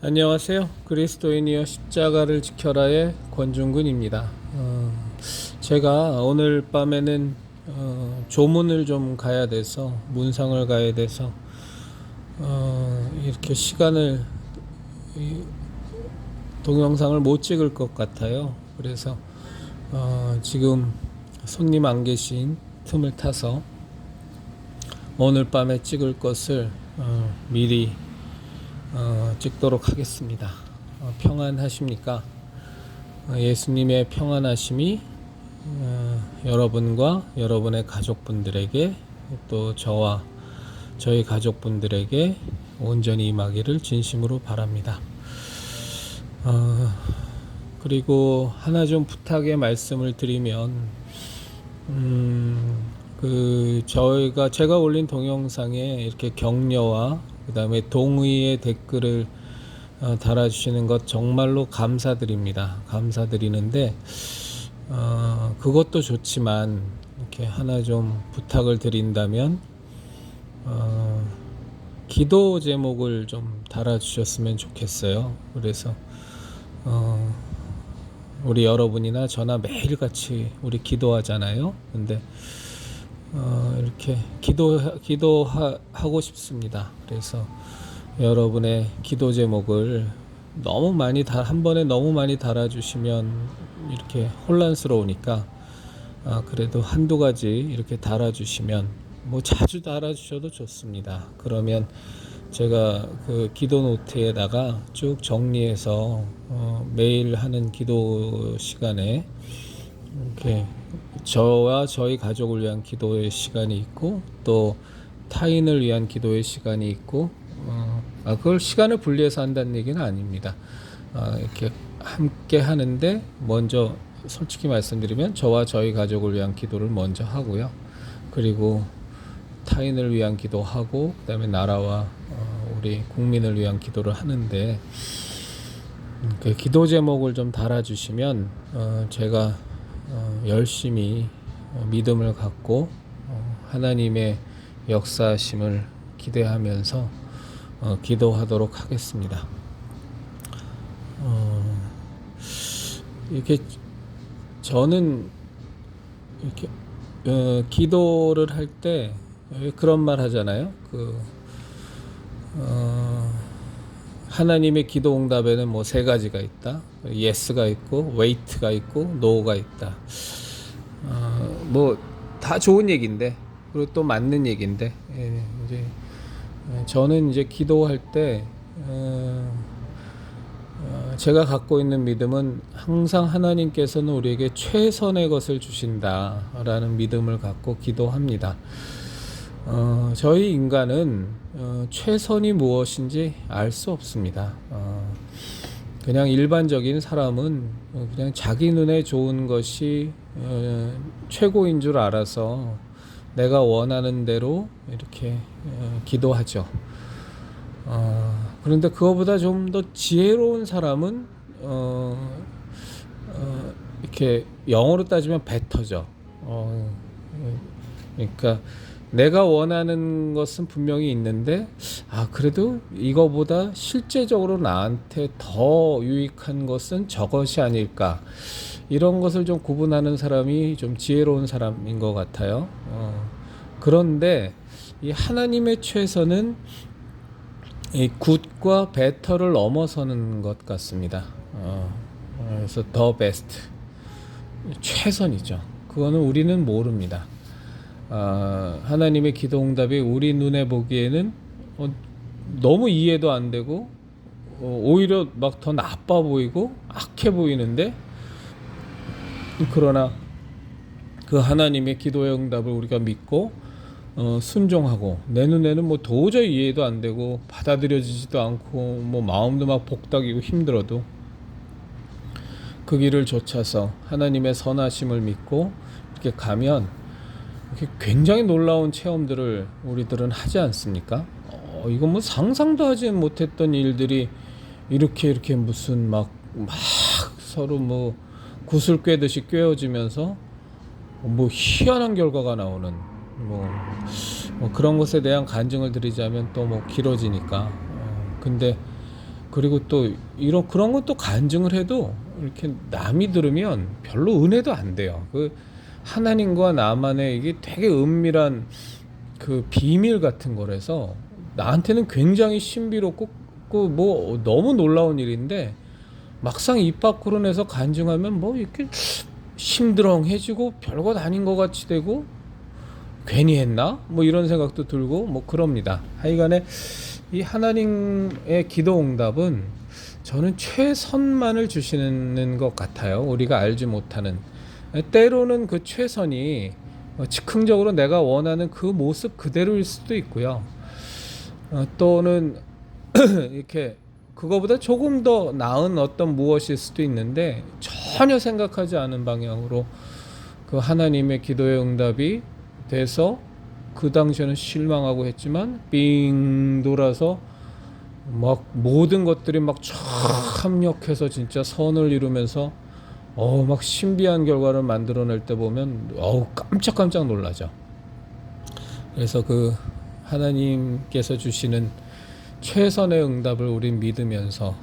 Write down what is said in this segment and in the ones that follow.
안녕하세요. 그리스도인이여 십자가를 지켜라의 권중근입니다. 제가 오늘 밤에는 조문을 좀 가야 돼서 문상을 가야 돼서 이렇게 시간을 동영상을 못 찍을 것 같아요. 그래서 지금 손님 안 계신 틈을 타서 오늘 밤에 찍을 것을 미리 찍도록 하겠습니다. 평안하십니까? 예수님의 평안하심이 여러분과 여러분의 가족분들에게 또 저와 저희 가족분들에게 온전히 임하기를 진심으로 바랍니다. 그리고 하나 좀 부탁의 말씀을 드리면 제가 올린 동영상에 이렇게 격려와 그 다음에 동의의 댓글을 달아주시는 것 정말로 감사드립니다. 감사드리는데 그것도 좋지만 이렇게 하나 좀 부탁을 드린다면 기도 제목을 좀 달아주셨으면 좋겠어요. 그래서 우리 여러분이나 저나 매일같이 우리 기도하잖아요. 근데 이렇게 기도하고 싶습니다. 그래서 여러분의 기도 제목을 한 번에 너무 많이 달아주시면 이렇게 혼란스러우니까 그래도 한두 가지 이렇게 달아주시면 뭐 자주 달아주셔도 좋습니다. 그러면 제가 그 기도 노트에다가 쭉 정리해서 매일 하는 기도 시간에 이렇게 저와 저희 가족을 위한 기도의 시간이 있고 또 타인을 위한 기도의 시간이 있고 그걸 시간을 분리해서 한다는 얘기는 아닙니다. 이렇게 함께 하는데 먼저 솔직히 말씀드리면 저와 저희 가족을 위한 기도를 먼저 하고요. 그리고 타인을 위한 기도하고 그다음에 나라와 우리 국민을 위한 기도를 하는데 그 기도 제목을 좀 달아주시면 제가 열심히 믿음을 갖고 하나님의 역사하심을 기대하면서 기도하도록 하겠습니다. 이렇게 저는 이렇게 기도를 할 때 그런 말 하잖아요. 하나님의 기도 응답에는 뭐 세 가지가 있다. 예스가 있고, 웨이트가 있고, 노가 있다. 뭐 다 좋은 얘기인데, 그리고 또 맞는 얘기인데, 이제 저는 이제 기도할 때 제가 갖고 있는 믿음은 항상 하나님께서는 우리에게 최선의 것을 주신다라는 믿음을 갖고 기도합니다. 저희 인간은 최선이 무엇인지 알 수 없습니다. 그냥 일반적인 사람은 그냥 자기 눈에 좋은 것이 최고인 줄 알아서 내가 원하는 대로 이렇게 기도하죠. 그런데 그거보다 좀 더 지혜로운 사람은 이렇게 영어로 따지면 better죠. 그러니까 내가 원하는 것은 분명히 있는데 그래도 이거보다 실제적으로 나한테 더 유익한 것은 저것이 아닐까, 이런 것을 좀 구분하는 사람이 좀 지혜로운 사람인 것 같아요. 그런데 이 하나님의 최선은 이 굿과 better를 넘어서는 것 같습니다. 그래서 the best, 최선이죠. 그거는 우리는 모릅니다. 하나님의 기도 응답이 우리 눈에 보기에는 너무 이해도 안 되고 오히려 막 더 나빠 보이고 악해 보이는데, 그러나 그 하나님의 기도의 응답을 우리가 믿고 순종하고 내 눈에는 뭐 도저히 이해도 안 되고 받아들여지지도 않고 뭐 마음도 막 복닥이고 힘들어도 그 길을 좇아서 하나님의 선하심을 믿고 이렇게 가면 굉장히 놀라운 체험들을 우리들은 하지 않습니까? 이건 뭐 상상도 하지 못했던 일들이 이렇게 무슨 막 서로 뭐 굿을 꿰듯이 꿰어지면서 뭐 희한한 결과가 나오는 뭐 그런 것에 대한 간증을 드리자면 또 뭐 길어지니까 근데 그리고 또 이런 그런 것도 간증을 해도 이렇게 남이 들으면 별로 은혜도 안 돼요. 그 하나님과 나만의 이게 되게 은밀한 그 비밀 같은 거라서 나한테는 굉장히 신비롭고 뭐 너무 놀라운 일인데 막상 입 밖으로 내서 간증하면 뭐 이렇게 심드렁해지고 별것 아닌 것 같이 되고 괜히 했나? 뭐 이런 생각도 들고 뭐 그럽니다. 하여간에 이 하나님의 기도 응답은 저는 최선만을 주시는 것 같아요. 우리가 알지 못하는. 때로는 그 최선이 즉흥적으로 내가 원하는 그 모습 그대로일 수도 있고요. 또는 이렇게 그거보다 조금 더 나은 어떤 무엇일 수도 있는데 전혀 생각하지 않은 방향으로 그 하나님의 기도의 응답이 돼서 그 당시에는 실망하고 했지만 빙 돌아서 막 모든 것들이 막 쫙 합력해서 진짜 선을 이루면서 막 신비한 결과를 만들어낼 때 보면 깜짝깜짝 놀라죠. 그래서 그 하나님께서 주시는 최선의 응답을 우린 믿으면서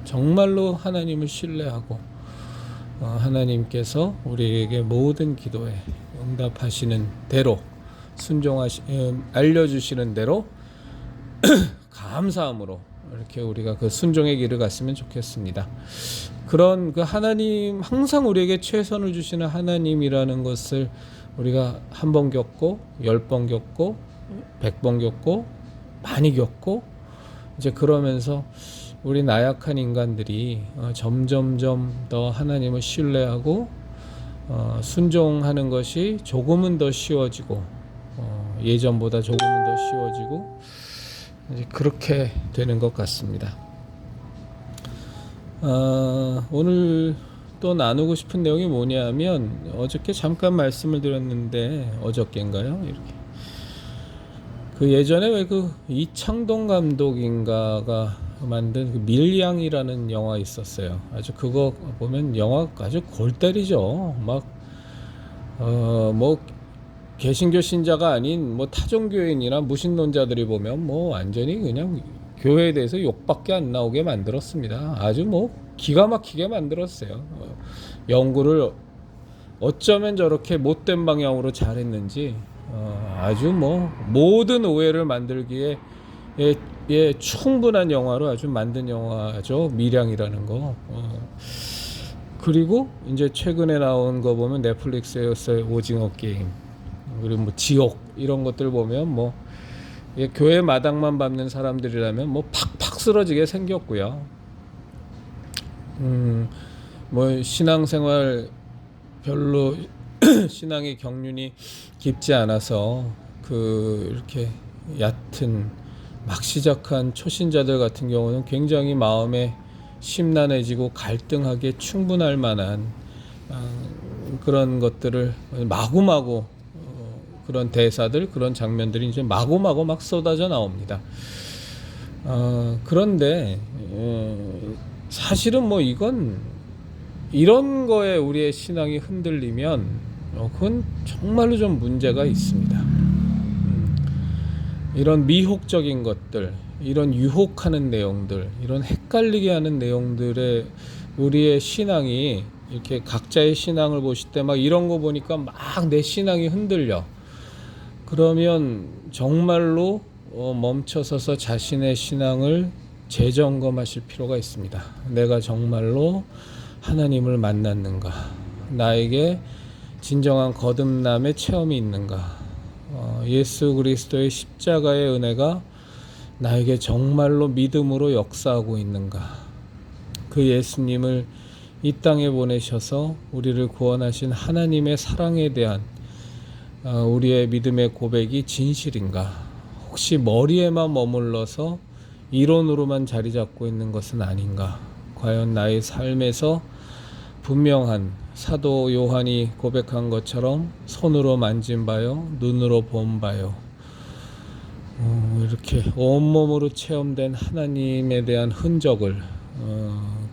정말로 하나님을 신뢰하고 하나님께서 우리에게 모든 기도에 응답하시는 대로 알려주시는 대로 감사함으로 이렇게 우리가 그 순종의 길을 갔으면 좋겠습니다. 그런 그 하나님 항상 우리에게 최선을 주시는 하나님이라는 것을 우리가 한 번 겪고 10번 겪고 100번 겪고 많이 겪고 이제 그러면서 우리 나약한 인간들이 점점점 더 하나님을 신뢰하고 순종하는 것이 조금은 더 쉬워지고 예전보다 조금은 더 쉬워지고 이제 그렇게 되는 것 같습니다. 오늘 또 나누고 싶은 내용이 뭐냐면 어저께 잠깐 말씀을 드렸는데 어저께인가요? 이렇게 그 예전에 왜 그 이창동 감독인가가 만든 그 밀양이라는 영화 있었어요. 아주 그거 보면 영화 아주 골 때리죠. 막 뭐 개신교 신자가 아닌 뭐 타종교인이나 무신론자들이 보면 뭐 완전히 그냥 교회에 대해서 욕밖에 안 나오게 만들었습니다. 아주 뭐 기가 막히게 만들었어요. 연구를 어쩌면 저렇게 못된 방향으로 잘했는지 아주 뭐 모든 오해를 만들기에 충분한 영화로 아주 만든 영화죠. 밀양이라는 거. 그리고 이제 최근에 나온 거 보면 넷플릭스에서의 오징어 게임 그리고 뭐 지옥 이런 것들 보면 뭐 교회 마당만 밟는 사람들이라면 뭐 팍팍 쓰러지게 생겼고요. 뭐 신앙생활 별로 신앙의 경륜이 깊지 않아서 그 이렇게 얕은 막 시작한 초신자들 같은 경우는 굉장히 마음에 심란해지고 갈등하기에 충분할 만한 그런 것들을 마구마구 그런 대사들 그런 장면들이 이제 마구마구 막 쏟아져 나옵니다. 그런데 사실은 뭐 이건 이런 거에 우리의 신앙이 흔들리면 그건 정말로 좀 문제가 있습니다. 이런 미혹적인 것들, 이런 유혹하는 내용들, 이런 헷갈리게 하는 내용들에 우리의 신앙이 이렇게 각자의 신앙을 보실 때 막 이런 거 보니까 막 내 신앙이 흔들려. 그러면 정말로 멈춰서서 자신의 신앙을 재점검하실 필요가 있습니다. 내가 정말로 하나님을 만났는가? 나에게 진정한 거듭남의 체험이 있는가? 예수 그리스도의 십자가의 은혜가 나에게 정말로 믿음으로 역사하고 있는가? 그 예수님을 이 땅에 보내셔서 우리를 구원하신 하나님의 사랑에 대한 우리의 믿음의 고백이 진실인가? 혹시 머리에만 머물러서 이론으로만 자리 잡고 있는 것은 아닌가? 과연 나의 삶에서 분명한 사도 요한이 고백한 것처럼 손으로 만진 바요, 눈으로 본 바요, 이렇게 온몸으로 체험된 하나님에 대한 흔적을,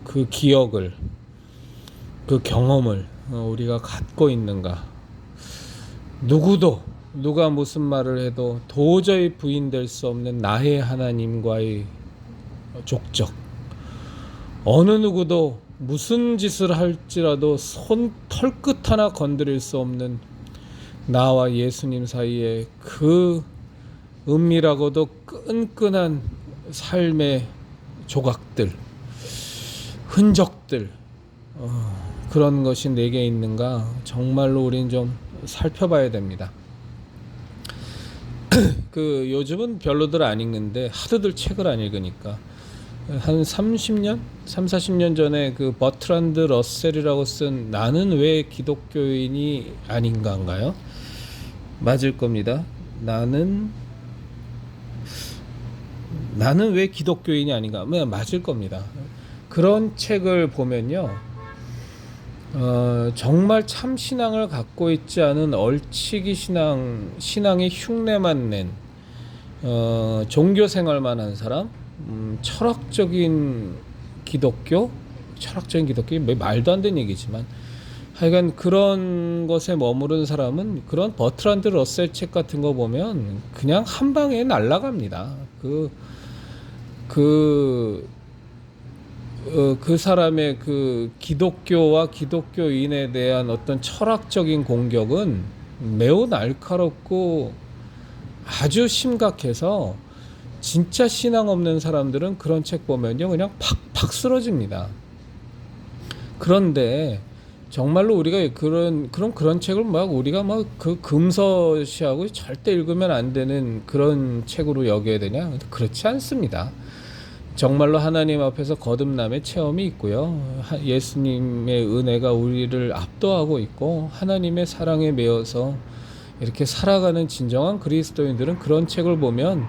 그 기억을, 그 경험을 우리가 갖고 있는가? 누가 무슨 말을 해도 도저히 부인될 수 없는 나의 하나님과의 족적, 어느 누구도 무슨 짓을 할지라도 손 털끝 하나 건드릴 수 없는 나와 예수님 사이에 그 은밀하고도 끈끈한 삶의 조각들, 흔적들, 그런 것이 내게 있는가 정말로 우린 좀 살펴봐야 됩니다. 그 요즘은 별로들 안 읽는데 하도들 책을 안 읽으니까 한 30년, 3, 40년 전에 그 버트란드 러셀이라고 쓴 나는 왜 기독교인이 아닌가인가요? 맞을 겁니다. 나는 왜 기독교인이 아닌가? 맞을 겁니다. 그런 책을 보면요, 정말 참 신앙을 갖고 있지 않은 얼치기 신앙의 흉내만 낸 종교 생활만 한 사람, 철학적인 기독교 말도 안 되는 얘기지만 하여간 그런 것에 머무른 사람은 그런 버트란드 러셀 책 같은 거 보면 그냥 한 방에 날아갑니다. 그 사람의 그 기독교와 기독교인에 대한 어떤 철학적인 공격은 매우 날카롭고 아주 심각해서 진짜 신앙 없는 사람들은 그런 책 보면요 그냥 팍팍 쓰러집니다. 그런데 정말로 우리가 그런 책을 우리가 그 금서시하고 절대 읽으면 안 되는 그런 책으로 여겨야 되냐? 그렇지 않습니다. 정말로 하나님 앞에서 거듭남의 체험이 있고요. 예수님의 은혜가 우리를 압도하고 있고 하나님의 사랑에 매여서 이렇게 살아가는 진정한 그리스도인들은 그런 책을 보면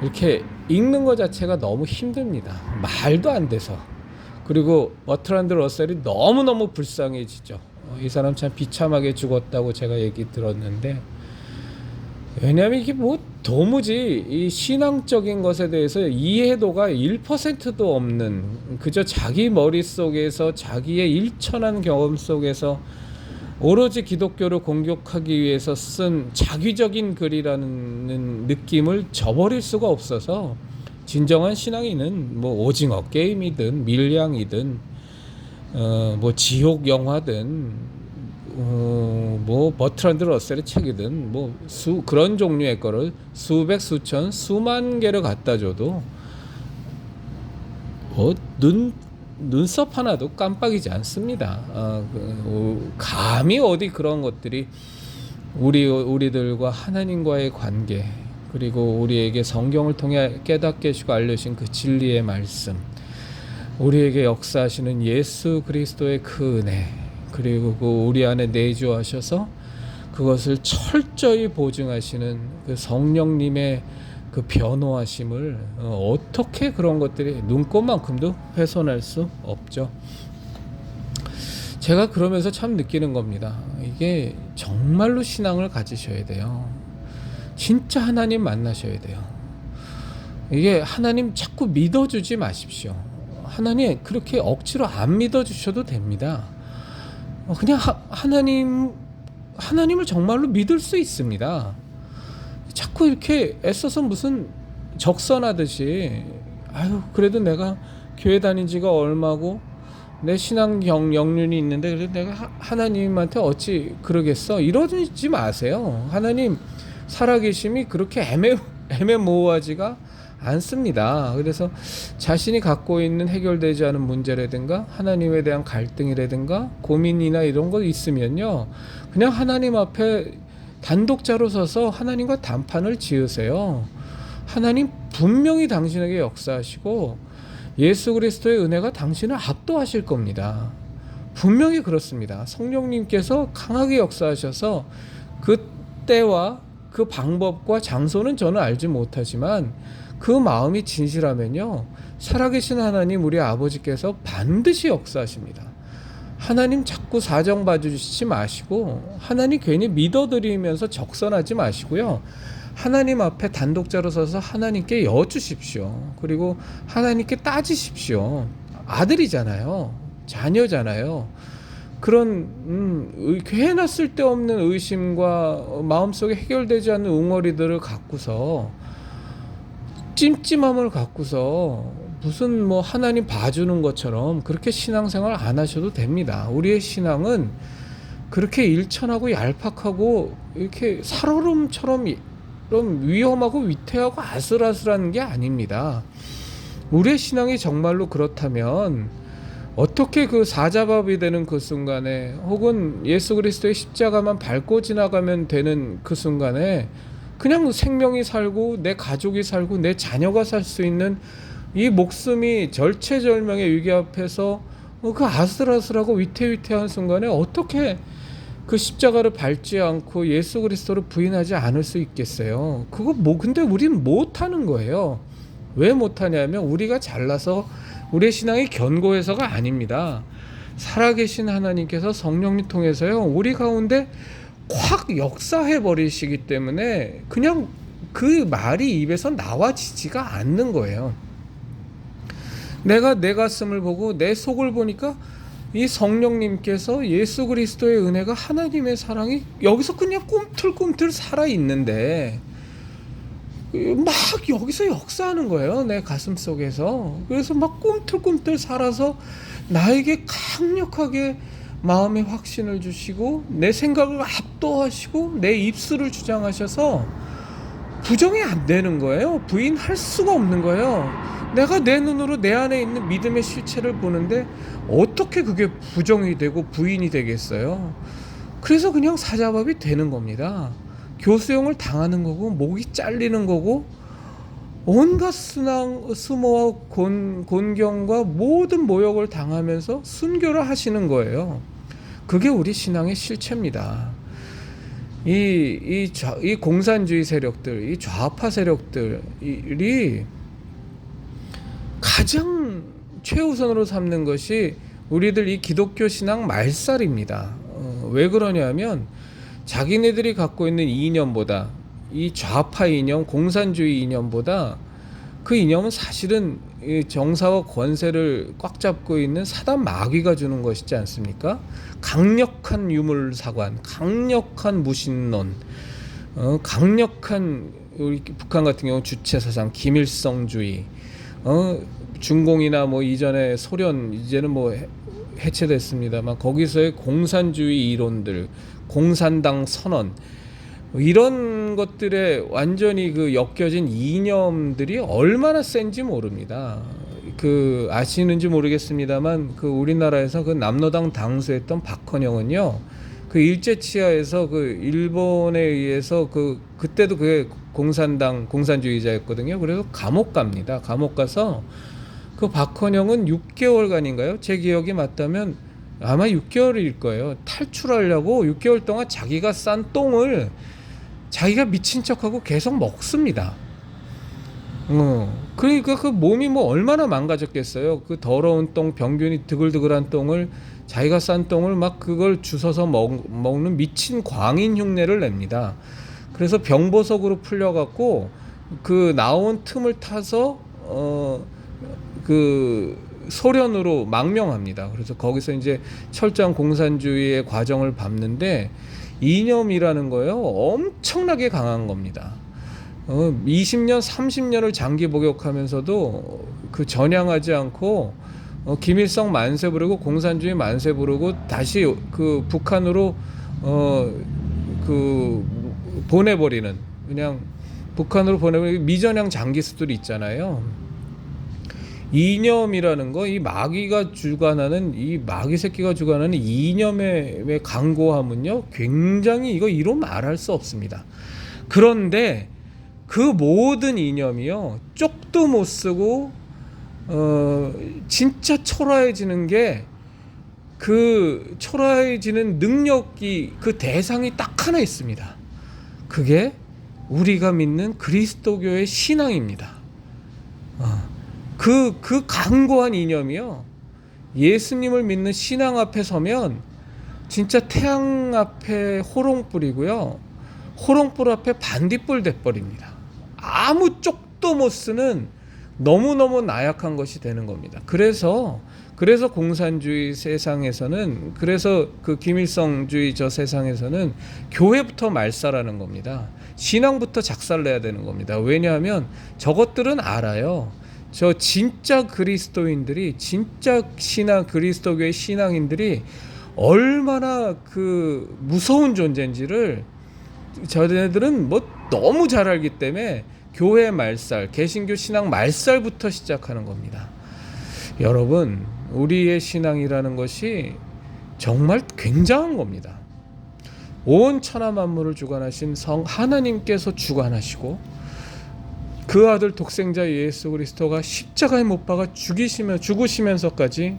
이렇게 읽는 것 자체가 너무 힘듭니다. 말도 안 돼서. 그리고 버트란드 러셀이 너무너무 불쌍해지죠. 이 사람 참 비참하게 죽었다고 제가 얘기 들었는데, 왜냐하면 이게 도무지 이 신앙적인 것에 대해서 이해도가 1%도 없는, 그저 자기 머릿속에서 자기의 일천한 경험 속에서 오로지 기독교를 공격하기 위해서 쓴 자기적인 글이라는 느낌을 저버릴 수가 없어서 진정한 신앙인은 오징어 게임이든 밀양이든 지옥 영화든 버트란드 러셀의 책이든 그런 종류의 거를 수백 수천 수만 개를 갖다 줘도 눈썹 하나도 깜빡이지 않습니다. 감히 어디 그런 것들이 우리들과 하나님과의 관계, 그리고 우리에게 성경을 통해 깨닫게 해주고 알려주신 그 진리의 말씀, 우리에게 역사하시는 예수 그리스도의 그 은혜, 그리고 우리 안에 내주하셔서 그것을 철저히 보증하시는 그 성령님의 그 변호하심을 어떻게 그런 것들이 눈꽃만큼도 훼손할 수 없죠. 제가 그러면서 참 느끼는 겁니다. 이게 정말로 신앙을 가지셔야 돼요. 진짜 하나님 만나셔야 돼요. 이게 하나님 자꾸 믿어주지 마십시오. 하나님 그렇게 억지로 안 믿어주셔도 됩니다. 그냥 하나님을 정말로 믿을 수 있습니다. 자꾸 이렇게 애써서 무슨 적선하듯이 그래도 내가 교회 다닌 지가 얼마고 내 신앙 영륜이 있는데 그래도 내가 하나님한테 어찌 그러겠어, 이러지 마세요. 하나님 살아계심이 그렇게 애매모호하지가 않습니다. 그래서 자신이 갖고 있는 해결되지 않은 문제라든가 하나님에 대한 갈등이라든가 고민이나 이런 거 있으면요 그냥 하나님 앞에 단독자로 서서 하나님과 단판을 지으세요. 하나님 분명히 당신에게 역사하시고 예수 그리스도의 은혜가 당신을 압도하실 겁니다. 분명히 그렇습니다. 성령님께서 강하게 역사하셔서 그 때와 그 방법과 장소는 저는 알지 못하지만 그 마음이 진실하면요 살아계신 하나님 우리 아버지께서 반드시 역사하십니다. 하나님 자꾸 사정 봐주시지 마시고 하나님 괜히 믿어드리면서 적선하지 마시고요. 하나님 앞에 단독자로 서서 하나님께 여쭈십시오. 그리고 하나님께 따지십시오. 아들이잖아요. 자녀잖아요. 그런 괜한 쓸데없는 의심과 마음속에 해결되지 않는 웅어리들을 갖고서 찜찜함을 갖고서 무슨 뭐 하나님 봐주는 것처럼 그렇게 신앙생활 안 하셔도 됩니다. 우리의 신앙은 그렇게 일천하고 얄팍하고 이렇게 살얼음처럼 위험하고 위태하고 아슬아슬한 게 아닙니다. 우리의 신앙이 정말로 그렇다면 어떻게 그 사자밥이 되는 그 순간에, 혹은 예수 그리스도의 십자가만 밟고 지나가면 되는 그 순간에 그냥 생명이 살고 내 가족이 살고 내 자녀가 살 수 있는 이 목숨이 절체절명의 위기 앞에서 그 아슬아슬하고 위태위태한 순간에 어떻게 그 십자가를 밟지 않고 예수 그리스도를 부인하지 않을 수 있겠어요? 그거 근데 우린 못하는 거예요. 왜 못하냐면 우리가 잘나서 우리의 신앙이 견고해서가 아닙니다. 살아계신 하나님께서 성령님 통해서요, 우리 가운데 확 역사해 버리시기 때문에 그냥 그 말이 입에서 나와지지가 않는 거예요. 내가 내 가슴을 보고 내 속을 보니까 이 성령님께서 예수 그리스도의 은혜가, 하나님의 사랑이 여기서 그냥 꿈틀꿈틀 살아있는데 막 여기서 역사하는 거예요, 내 가슴 속에서. 그래서 막 꿈틀꿈틀 살아서 나에게 강력하게 마음의 확신을 주시고 내 생각을 압도하시고 내 입술을 주장하셔서 부정이 안 되는 거예요. 부인할 수가 없는 거예요. 내가 내 눈으로 내 안에 있는 믿음의 실체를 보는데 어떻게 그게 부정이 되고 부인이 되겠어요? 그래서 그냥 사자밥이 되는 겁니다. 교수형을 당하는 거고, 목이 잘리는 거고, 온갖 수모와 곤경과 모든 모욕을 당하면서 순교를 하시는 거예요. 그게 우리 신앙의 실체입니다. 이 공산주의 세력들, 이 좌파 세력들이 가장 최우선으로 삼는 것이 우리들 이 기독교 신앙 말살입니다. 왜 그러냐면 자기네들이 갖고 있는 이념보다, 이 좌파 이념, 공산주의 이념보다, 그 이념은 사실은 정사와 권세를 꽉 잡고 있는 사단 마귀가 주는 것이지 않습니까? 강력한 유물사관, 강력한 무신론, 강력한, 우리 북한 같은 경우 주체사상, 김일성주의, 중공이나 뭐 이전에 소련, 이제는 뭐 해체됐습니다만 거기서의 공산주의 이론들, 공산당 선언, 이런 것들에 완전히 그 엮여진 이념들이 얼마나 센지 모릅니다. 그 아시는지 모르겠습니다만 그 우리나라에서 그 남로당 당수했던 박헌영은요, 그 일제치하에서 그 일본에 의해서 그때도 그게 공산주의자였거든요. 그래서 감옥 갑니다. 감옥 가서 그 박헌영은 6개월간인가요? 제 기억이 맞다면 아마 6개월일 거예요. 탈출하려고 6개월 동안 자기가 싼 똥을 자기가 미친 척하고 계속 먹습니다. 그러니까 그 몸이 뭐 얼마나 망가졌겠어요. 그 더러운 똥, 병균이 드글드글한 똥을, 자기가 싼 똥을 막 그걸 주워서 먹는 미친 광인 흉내를 냅니다. 그래서 병보석으로 풀려갖고 그 나온 틈을 타서 그 소련으로 망명합니다. 그래서 거기서 이제 철저한 공산주의의 과정을 밟는데, 이념이라는 거요 엄청나게 강한 겁니다. 20년 30년을 장기 복역하면서도 그 전향하지 않고 김일성 만세 부르고 공산주의 만세 부르고 다시 그 북한으로 그 보내버리는, 그냥 북한으로 보내버리는 미전향 장기수들이 있잖아요. 이념이라는 거, 이 마귀가 주관하는, 이 마귀 새끼가 주관하는 이념의 강고함은요, 굉장히 이로 말할 수 없습니다. 그런데 그 모든 이념이요, 쪽도 못 쓰고 진짜 초라해지는 게, 그 초라해지는 능력이, 그 대상이 딱 하나 있습니다. 그게 우리가 믿는 그리스도교의 신앙입니다. 그 강고한 이념이요, 예수님을 믿는 신앙 앞에 서면 진짜 태양 앞에 호롱불이고요, 호롱불 앞에 반딧불 돼버립니다. 아무 쪽도 못 쓰는 너무너무 나약한 것이 되는 겁니다. 그래서 공산주의 세상에서는, 그래서 그 김일성주의 저 세상에서는 교회부터 말살하는 겁니다. 신앙부터 작살내야 되는 겁니다. 왜냐하면 저것들은 알아요. 저 진짜 그리스도인들이, 진짜 그리스도교의 신앙인들이 얼마나 그 무서운 존재인지를 저네들은 뭐 너무 잘 알기 때문에 교회 말살, 개신교 신앙 말살부터 시작하는 겁니다. 여러분, 우리의 신앙이라는 것이 정말 굉장한 겁니다. 온 천하 만물을 주관하신 성 하나님께서 주관하시고 그 아들 독생자 예수 그리스도가 십자가에 못 박아 죽으시면서까지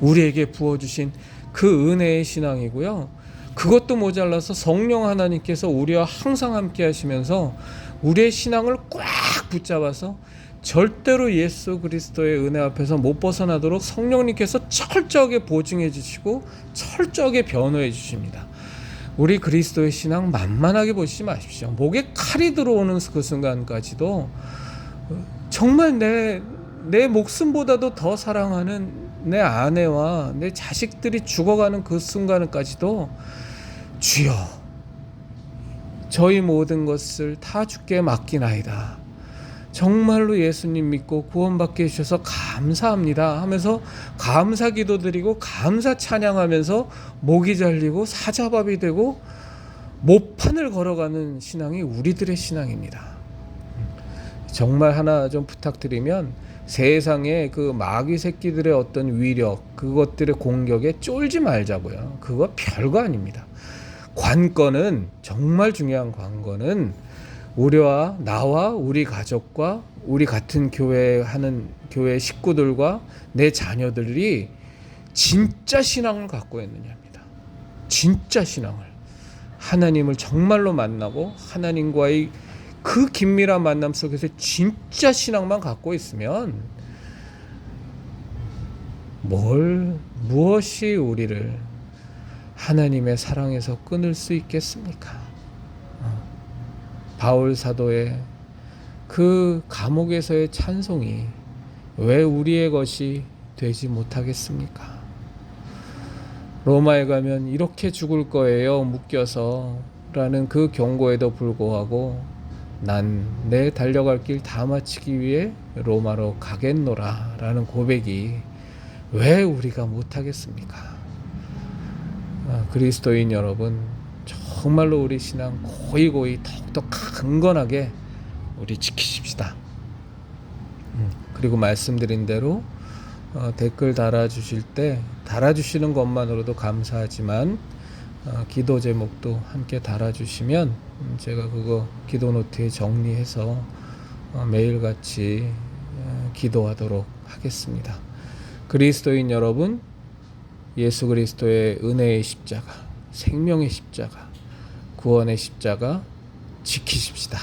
우리에게 부어주신 그 은혜의 신앙이고요. 그것도 모자라서 성령 하나님께서 우리와 항상 함께 하시면서 우리의 신앙을 꽉 붙잡아서 절대로 예수 그리스도의 은혜 앞에서 못 벗어나도록 성령님께서 철저하게 보증해 주시고 철저하게 변호해 주십니다. 우리 그리스도의 신앙 만만하게 보시지 마십시오. 목에 칼이 들어오는 그 순간까지도 정말 내 목숨보다도 더 사랑하는 내 아내와 내 자식들이 죽어가는 그 순간까지도 주여, 저희 모든 것을 다 주께 맡기나이다. 정말로 예수님 믿고 구원받게 해주셔서 감사합니다 하면서 감사 기도 드리고 감사 찬양하면서 목이 잘리고 사자밥이 되고 모판을 걸어가는 신앙이 우리들의 신앙입니다. 정말 하나 좀 부탁드리면 세상에 그 마귀 새끼들의 어떤 위력, 그것들의 공격에 쫄지 말자고요. 그거 별거 아닙니다. 관건은, 정말 중요한 관건은 나와 우리 가족과 우리 같은 교회 식구들과 내 자녀들이 진짜 신앙을 갖고 있느냐입니다. 진짜 신앙을, 하나님을 정말로 만나고 하나님과의 그 긴밀한 만남 속에서 진짜 신앙만 갖고 있으면 무엇이 우리를 하나님의 사랑에서 끊을 수 있겠습니까? 바울 사도의 그 감옥에서의 찬송이 왜 우리의 것이 되지 못하겠습니까? 로마에 가면 이렇게 죽을 거예요, 묶여서 라는 그 경고에도 불구하고 난 내 달려갈 길 다 마치기 위해 로마로 가겠노라 라는 고백이 왜 우리가 못하겠습니까? 그리스도인 여러분, 정말로 우리 신앙 고이고이 더욱더 강건하게 우리 지키십시다. 그리고 말씀드린 대로 댓글 달아주실 때 달아주시는 것만으로도 감사하지만 기도 제목도 함께 달아주시면 제가 그거 기도 노트에 정리해서 매일같이 기도하도록 하겠습니다. 그리스도인 여러분, 예수 그리스도의 은혜의 십자가, 생명의 십자가, 구원의 십자가 지키십시다.